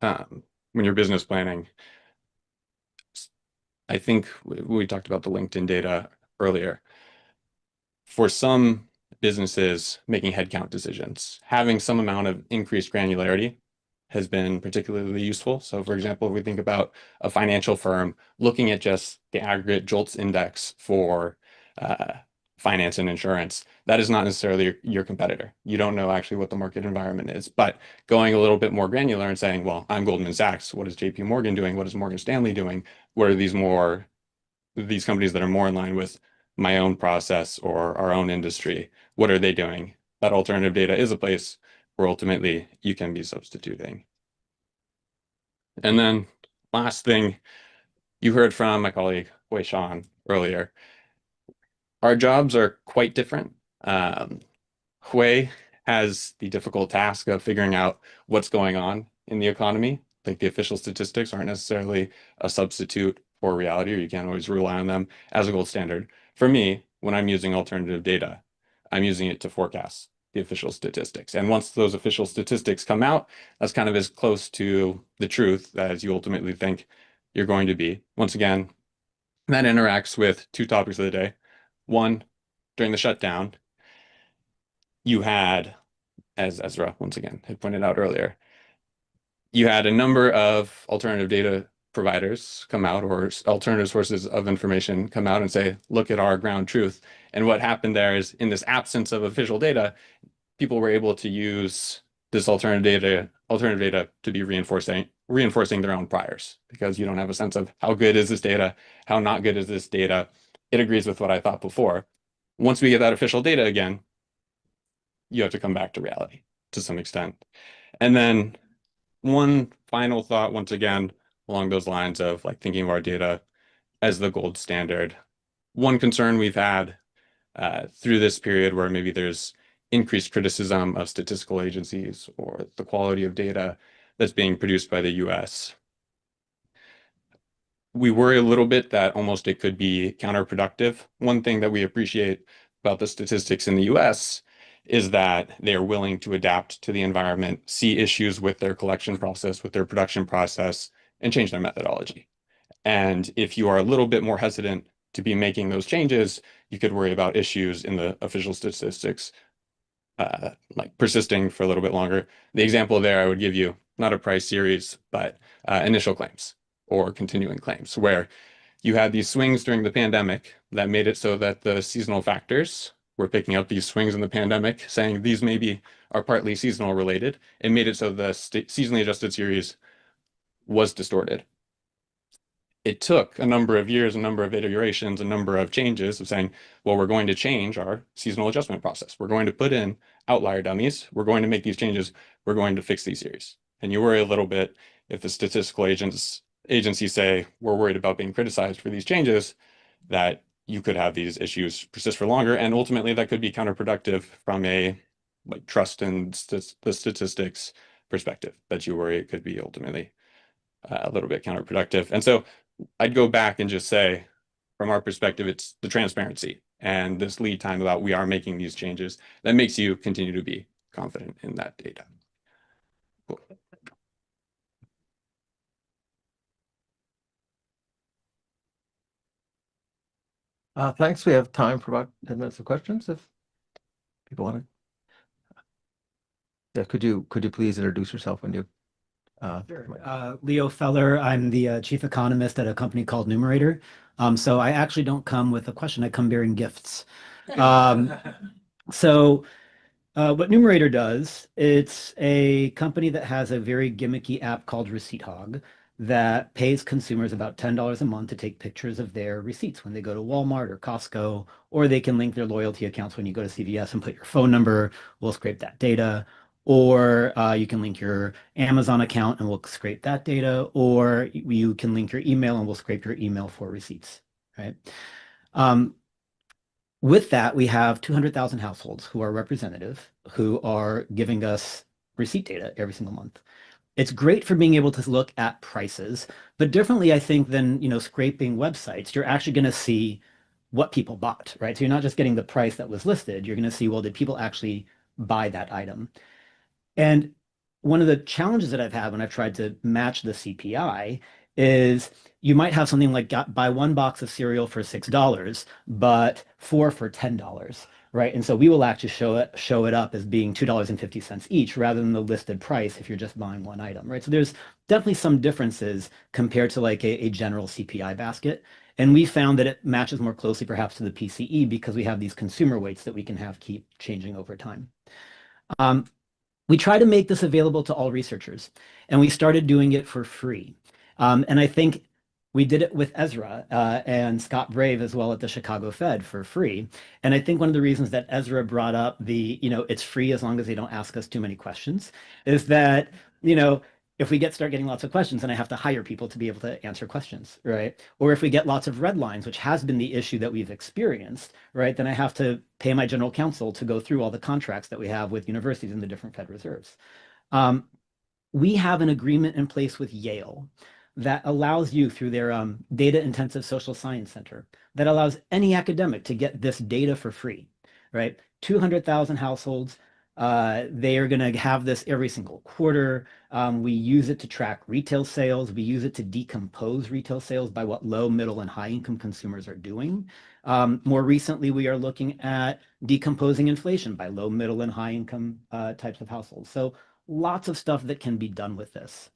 when you're business planning. I think we talked about the LinkedIn data earlier. For some businesses making headcount decisions, having some amount of increased granularity has been particularly useful. So for example, if we think about a financial firm looking at just the aggregate JOLTS index for finance and insurance, that is not necessarily your competitor. You don't know actually what the market environment is, but going a little bit more granular and saying, well, I'm Goldman Sachs. What is JP Morgan doing? What is Morgan Stanley doing? What are these companies that are more in line with my own process or our own industry? What are they doing? That alternative data is a place where ultimately you can be substituting. And then last thing, you heard from my colleague, Hui Shan, earlier. Our jobs are quite different. Hui has the difficult task of figuring out what's going on in the economy. Like the official statistics aren't necessarily a substitute for reality, or you can't always rely on them as a gold standard. For me, when I'm using alternative data, I'm using it to forecast the official statistics. And once those official statistics come out, that's kind of as close to the truth as you ultimately think you're going to be. Once again, that interacts with two topics of the day. One, during the shutdown, you had, as Ezra once again had pointed out earlier, you had a number of alternative data providers come out, or alternative sources of information come out and say, look at our ground truth. And what happened there is, in this absence of official data, people were able to use this alternative data to be reinforcing their own priors, because you don't have a sense of how good is this data, how not good is this data. It agrees with what I thought before. Once we get that official data again, you have to come back to reality to some extent. And then one final thought, once again, along those lines of like thinking of our data as the gold standard. One concern we've had through this period, where maybe there's increased criticism of statistical agencies or the quality of data that's being produced by the US. We worry a little bit that almost it could be counterproductive. One thing that we appreciate about the statistics in the US is that they are willing to adapt to the environment, see issues with their collection process, with their production process, and change their methodology. And if you are a little bit more hesitant to be making those changes, you could worry about issues in the official statistics like persisting for a little bit longer. The example there I would give you, not a price series, but initial claims or continuing claims, where you had these swings during the pandemic that made it so that the seasonal factors were picking up these swings in the pandemic, saying these maybe are partly seasonal related, and made it so the seasonally adjusted series was distorted. It took a number of years, a number of iterations, a number of changes of saying, well, we're going to change our seasonal adjustment process. We're going to put in outlier dummies. We're going to make these changes. We're going to fix these series. And you worry a little bit if the statistical agencies say, we're worried about being criticized for these changes, that you could have these issues persist for longer. And ultimately that could be counterproductive from a like trust in the statistics perspective, that you worry it could be ultimately a little bit counterproductive. And so I'd go back and just say, from our perspective, it's the transparency and this lead time about we are making these changes that makes you continue to be confident in that data. Cool. Thanks. We have time for about 10 minutes of questions if people want to. Yeah, could you please introduce yourself when you Sure. Leo Feller. I'm the chief economist at a company called Numerator. So I actually don't come with a question. I come bearing gifts. So what Numerator does, it's a company that has a very gimmicky app called Receipt Hog that pays consumers about $10 a month to take pictures of their receipts when they go to Walmart or Costco, or they can link their loyalty accounts when you go to CVS and put your phone number. We'll scrape that data. Or you can link your Amazon account and we'll scrape that data, or you can link your email and we'll scrape your email for receipts, right? With that, we have 200,000 households who are representative, who are giving us receipt data every single month. It's great for being able to look at prices, but differently, I think, than scraping websites. You're actually going to see what people bought, right? So you're not just getting the price that was listed. You're going to see, well, did people actually buy that item? And one of the challenges that I've had when I've tried to match the CPI is you might have something like buy one box of cereal for $6, but four for $10, right? And so we will actually show it up as being $2.50 each rather than the listed price if you're just buying one item, right? So there's definitely some differences compared to like a general CPI basket. And we found that it matches more closely perhaps to the PCE because we have these consumer weights that we can have keep changing over time. We try to make this available to all researchers, and we started doing it for free. And I think we did it with Ezra and Scott Brave as well at the Chicago Fed for free. And I think one of the reasons that Ezra brought up the, it's free as long as they don't ask us too many questions, is that, if we start getting lots of questions, then I have to hire people to be able to answer questions, right? Or if we get lots of red lines, which has been the issue that we've experienced, right? Then I have to pay my general counsel to go through all the contracts that we have with universities and the different Fed reserves. We have an agreement in place with Yale that allows you through their data intensive social science center that allows any academic to get this data for free, right? 200,000 households. They are going to have this every single quarter. We use it to track retail sales. We use it to decompose retail sales by what low, middle, and high income consumers are doing. More recently, we are looking at decomposing inflation by low, middle, and high income types of households. So lots of stuff that can be done with this.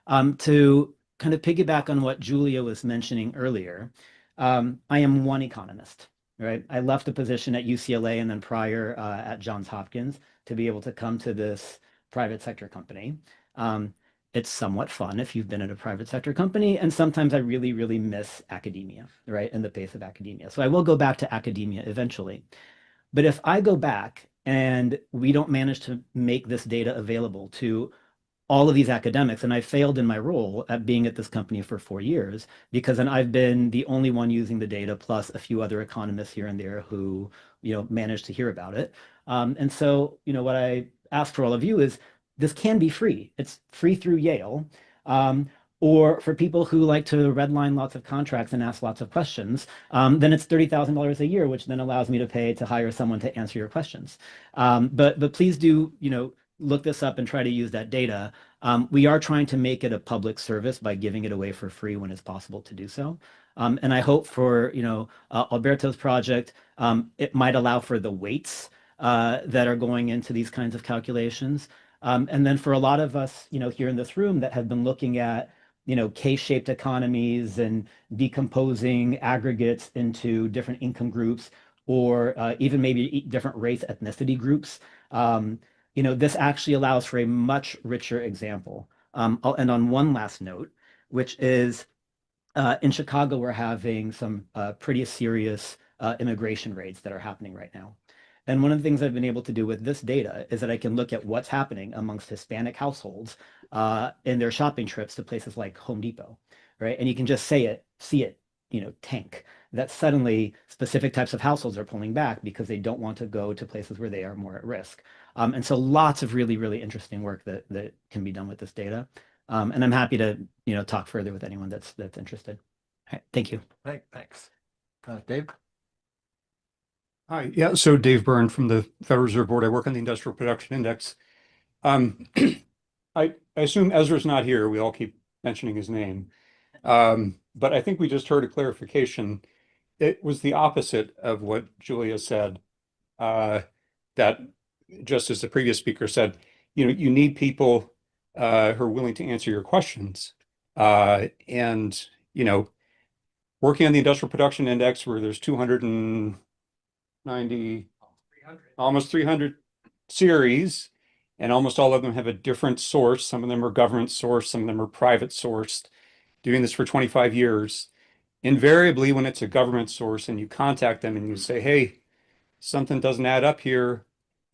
To kind of piggyback on what Julia was mentioning earlier, I am one economist, right? I left a position at UCLA and then prior at Johns Hopkins to be able to come to this private sector company. It's somewhat fun if you've been at a private sector company, and sometimes I really, really miss academia, right? And the pace of academia. So I will go back to academia eventually. But if I go back and we don't manage to make this data available to all of these academics, and I failed in my role at being at this company for 4 years because then I've been the only one using the data plus a few other economists here and there who, managed to hear about it. And so, what I ask for all of you is this can be free. It's free through Yale. Or for people who like to redline lots of contracts and ask lots of questions, then it's $30,000 a year, which then allows me to pay to hire someone to answer your questions. But please do, look this up and try to use that data. We are trying to make it a public service by giving it away for free when it's possible to do so. And I hope for, Alberto's project, it might allow for the weights that are going into these kinds of calculations. And then for a lot of us, here in this room that have been looking at, K-shaped economies and decomposing aggregates into different income groups or even maybe different race ethnicity groups, this actually allows for a much richer example. I'll end on one last note, which is in Chicago, we're having some pretty serious immigration raids that are happening right now. And one of the things I've been able to do with this data is that I can look at what's happening amongst Hispanic households in their shopping trips to places like Home Depot, right? And you can just see it, tank. That suddenly specific types of households are pulling back because they don't want to go to places where they are more at risk. And so lots of really, really interesting work that can be done with this data. And I'm happy to, talk further with anyone that's interested. All right, thank you. Thanks. Dave? Hi, yeah, so Dave Byrne from the Federal Reserve Board. I work on the Industrial Production Index. I assume Ezra's not here. We all keep mentioning his name. But I think we just heard a clarification. It was the opposite of what Julia said, that just as the previous speaker said, you need people who are willing to answer your questions. And, working on the Industrial Production Index where there's 290, almost 300 series, and almost all of them have a different source. Some of them are government sourced, some of them are private sourced. Doing this for 25 years, invariably when it's a government source and you contact them and you say, hey, something doesn't add up here,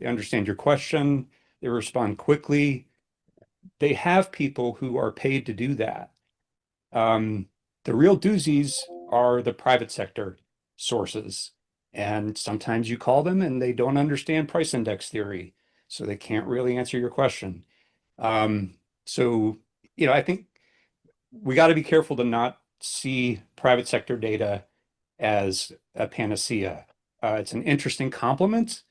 they understand your question, they respond quickly. They have people who are paid to do that. The real doozies are the private sector sources. And sometimes you call them and they don't understand price index theory, so they can't really answer your question. So, I think we got to be careful to not see private sector data as a panacea. It's an interesting complement,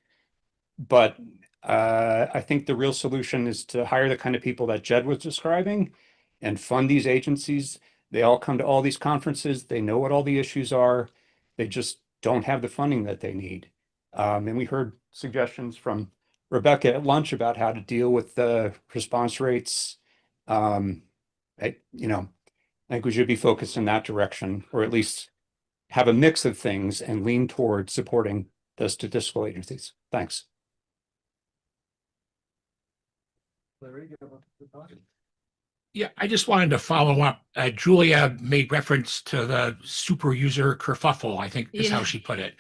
but I think the real solution is to hire the kind of people that Jed was describing and fund these agencies. They all come to all these conferences. They know what all the issues are. They just don't have the funding that they need. And we heard suggestions from Rebecca at lunch about how to deal with the response rates. I think we should be focused in that direction, or at least have a mix of things and lean towards supporting the statistical agencies. Thanks. Yeah, I just wanted to follow up. Julia made reference to the super user kerfuffle, I think is how she put it.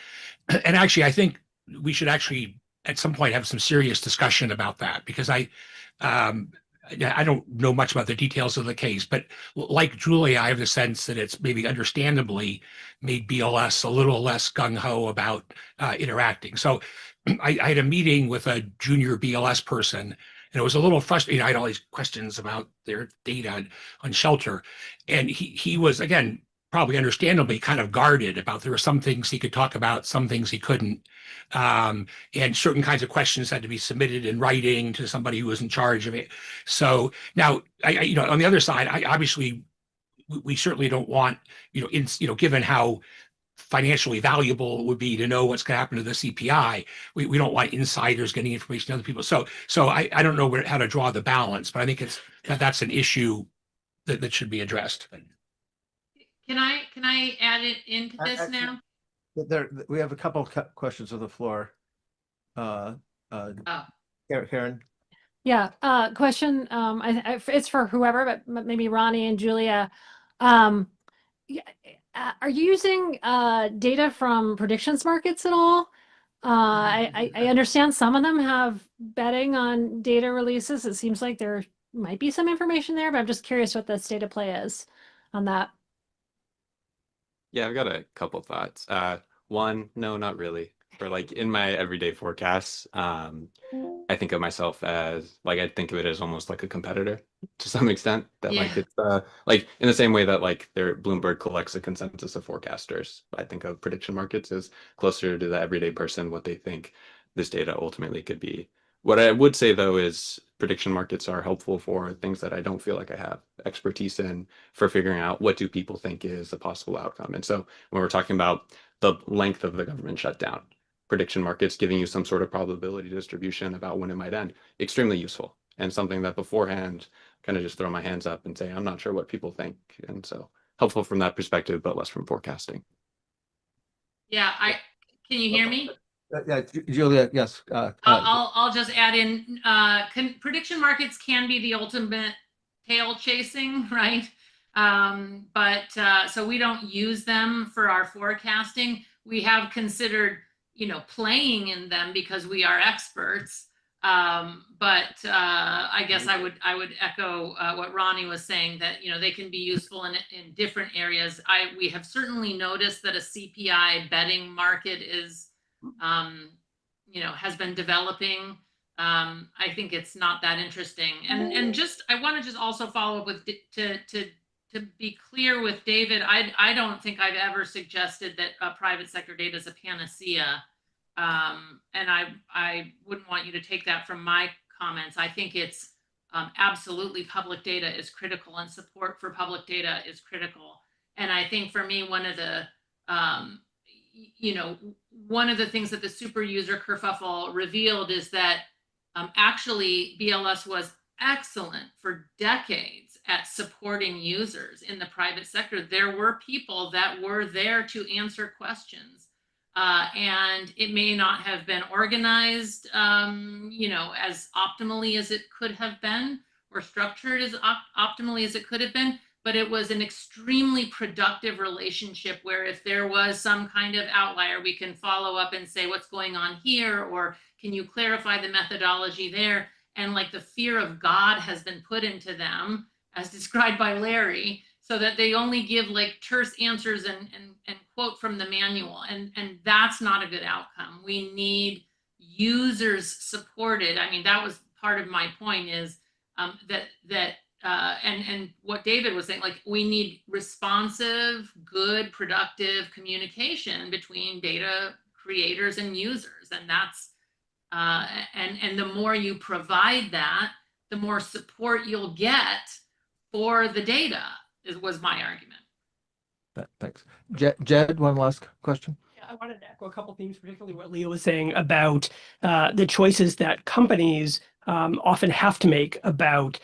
And actually, I think we should actually at some point have some serious discussion about that, because I don't know much about the details of the case, but like Julia, I have the sense that it's maybe understandably made BLS a little less gung-ho about interacting. So I had a meeting with a junior BLS person, and it was a little frustrating. I had all these questions about their data on shelter, and he was, again, probably understandably kind of guarded about there were some things he could talk about, some things he couldn't. And certain kinds of questions had to be submitted in writing to somebody who was in charge of it. So now, on the other side, I obviously we certainly don't want, given how financially valuable it would be to know what's going to happen to the CPI. We don't want insiders getting information to other people. So I don't know how to draw the balance, but I think that's an issue that should be addressed. Can I add it into this Actually, now? we have a couple of questions on the floor. Oh. Karen. Yeah, question. It's for whoever, but maybe Ronnie and Julia. Are you using data from predictions markets at all? I understand some of them have betting on data releases. It seems like there might be some information there, but I'm just curious what the state of play is on that. Yeah, I've got a couple thoughts. One, no, not really. For like in my everyday forecasts, I think of myself as like I think of it as almost like a competitor to some extent. That like Yeah. it's like in the same way that like Bloomberg collects a consensus of forecasters. I think of prediction markets as closer to the everyday person, what they think this data ultimately could be. What I would say though is prediction markets are helpful for things that I don't feel like I have expertise in, for figuring out what do people think is a possible outcome. And so when we're talking about the length of the government shutdown, prediction markets giving you some sort of probability distribution about when it might end, extremely useful, and something that beforehand kind of just throw my hands up and say, I'm not sure what people think. And so helpful from that perspective, but less from forecasting. Yeah, can you hear me? Yeah, Julia, yes. I'll just add in, prediction markets can be the ultimate tail chasing, right? So we don't use them for our forecasting. We have considered, playing in them because we are experts. I guess I would echo what Ronnie was saying, that they can be useful in different areas. We have certainly noticed that a CPI betting market is has been developing. I think it's not that interesting. And just I want to just also follow up with to be clear with David. I don't think I've ever suggested that private sector data is a panacea. And I wouldn't want you to take that from my comments. I think it's absolutely public data is critical, and support for public data is critical. And I think for me, one of the things that the super user kerfuffle revealed is that actually BLS was excellent for decades at supporting users in the private sector. There were people that were there to answer questions. And it may not have been organized, as optimally as it could have been, or structured as optimally as it could have been, but it was an extremely productive relationship where if there was some kind of outlier, we can follow up and say, what's going on here? Or can you clarify the methodology there? And like the fear of God has been put into them, as described by Larry, so that they only give like terse answers and quote from the manual. And that's not a good outcome. We need users supported. I mean, that was part of my point, is and what David was saying, like we need responsive, good, productive communication between data creators and users. And that's, and the more you provide that, the more support you'll get for the data, was my argument. Thanks. Jed, one last question. Yeah, I wanted to echo a couple themes, particularly what Leo was saying about the choices that companies often have to make about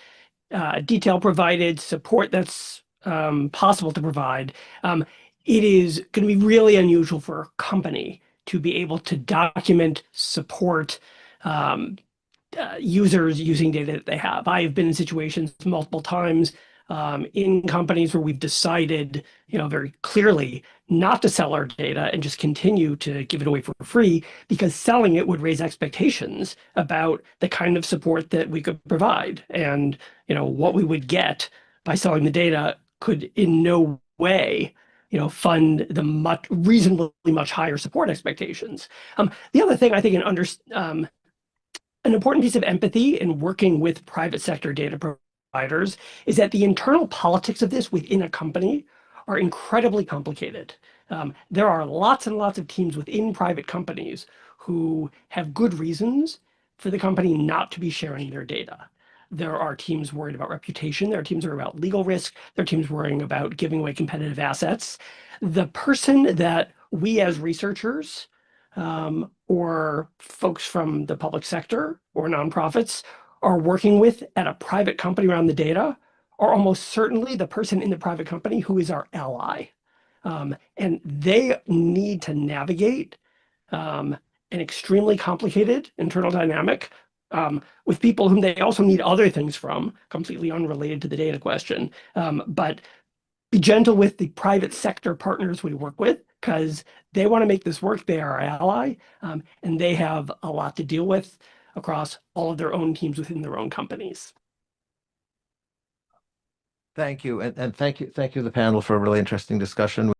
detail provided, support that's possible to provide. It is going to be really unusual for a company to be able to document, support users using data that they have. I've been in situations multiple times in companies where we've decided, very clearly not to sell our data and just continue to give it away for free because selling it would raise expectations about the kind of support that we could provide. And, what we would get by selling the data could in no way, fund the reasonably much higher support expectations. The other thing I think an important piece of empathy in working with private sector data providers is that the internal politics of this within a company are incredibly complicated. There are lots and lots of teams within private companies who have good reasons for the company not to be sharing their data. There are teams worried about reputation. There are teams worried about legal risk. There are teams worrying about giving away competitive assets. The person that we as researchers or folks from the public sector or nonprofits are working with at a private company around the data are almost certainly the person in the private company who is our ally. And they need to navigate an extremely complicated internal dynamic with people whom they also need other things from, completely unrelated to the data question. But be gentle with the private sector partners we work with because they want to make this work. They are our ally, and they have a lot to deal with across all of their own teams within their own companies. Thank you. And thank you, the panel, for a really interesting discussion.